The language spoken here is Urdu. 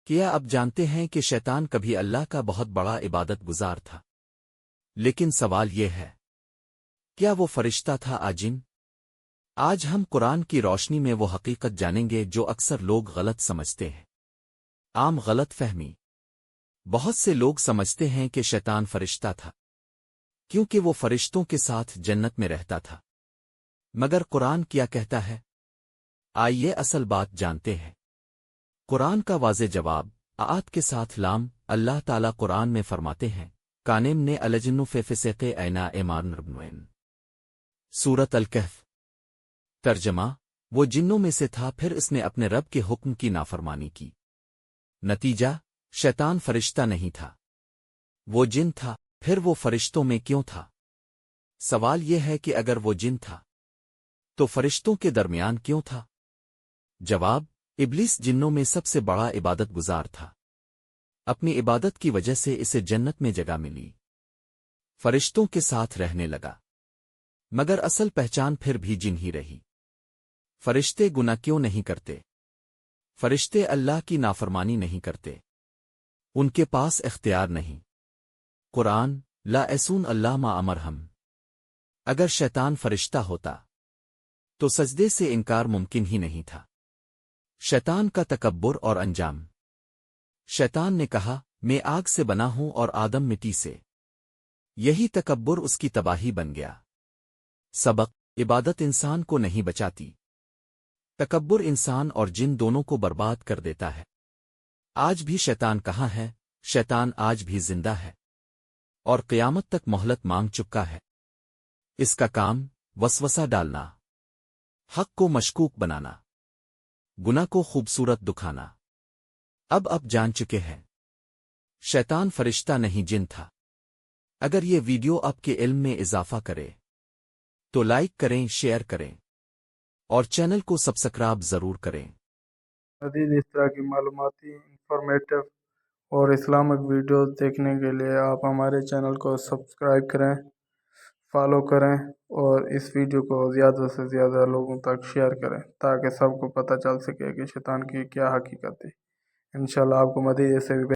کیا اب جانتے ہیں کہ شیطان کبھی اللہ کا بہت بڑا عبادت گزار تھا؟ لیکن سوال یہ ہے، کیا وہ فرشتہ تھا آجن؟ آج ہم قرآن کی روشنی میں وہ حقیقت جانیں گے جو اکثر لوگ غلط سمجھتے ہیں۔ عام غلط فہمی۔ بہت سے لوگ سمجھتے ہیں کہ شیطان فرشتہ تھا کیونکہ وہ فرشتوں کے ساتھ جنت میں رہتا تھا۔ مگر قرآن کیا کہتا ہے؟ آئیے اصل بات جانتے ہیں۔ قرآن کا واضح جواب آیات کے ساتھ لام۔ اللہ تعالیٰ قرآن میں فرماتے ہیں، کانم نے الجن فی فسق اینا ایمان ربنوین۔ سورۃ الکہف۔ ترجمہ: وہ جنوں میں سے تھا، پھر اس نے اپنے رب کے حکم کی نافرمانی کی۔ نتیجہ: شیطان فرشتہ نہیں تھا، وہ جن تھا۔ پھر وہ فرشتوں میں کیوں تھا؟ سوال یہ ہے کہ اگر وہ جن تھا تو فرشتوں کے درمیان کیوں تھا؟ جواب: ابلیس جنوں میں سب سے بڑا عبادت گزار تھا۔ اپنی عبادت کی وجہ سے اسے جنت میں جگہ ملی، فرشتوں کے ساتھ رہنے لگا، مگر اصل پہچان پھر بھی جن ہی رہی۔ فرشتے گناہ کیوں نہیں کرتے؟ فرشتے اللہ کی نافرمانی نہیں کرتے، ان کے پاس اختیار نہیں۔ قرآن: لا یعصون اللہ ما امرہم۔ اگر شیطان فرشتہ ہوتا تو سجدے سے انکار ممکن ہی نہیں تھا۔ شیطان کا تکبر اور انجام۔ شیطان نے کہا، میں آگ سے بنا ہوں اور آدم مٹی سے۔ یہی تکبر اس کی تباہی بن گیا۔ سبق: عبادت انسان کو نہیں بچاتی، تکبر انسان اور جن دونوں کو برباد کر دیتا ہے۔ آج بھی شیطان کہاں ہے؟ شیطان آج بھی زندہ ہے اور قیامت تک مہلت مانگ چکا ہے۔ اس کا کام وسوسہ ڈالنا، حق کو مشکوک بنانا، گناہ کو خوبصورت دکھانا۔ اب جان چکے ہیں، شیطان فرشتہ نہیں جن تھا۔ اگر یہ ویڈیو آپ کے علم میں اضافہ کرے تو لائک کریں، شیئر کریں اور چینل کو سبسکرائب ضرور کریں۔ مزید اس طرح کی معلوماتی، انفارمیٹو اور اسلامک ویڈیوز دیکھنے کے لیے آپ ہمارے چینل کو سبسکرائب کریں، فالو کریں اور اس ویڈیو کو زیادہ سے زیادہ لوگوں تک شیئر کریں تاکہ سب کو پتہ چل سکے کہ شیطان کی کیا حقیقت ہے۔ انشاءاللہ آپ کو مزید ایسے بھی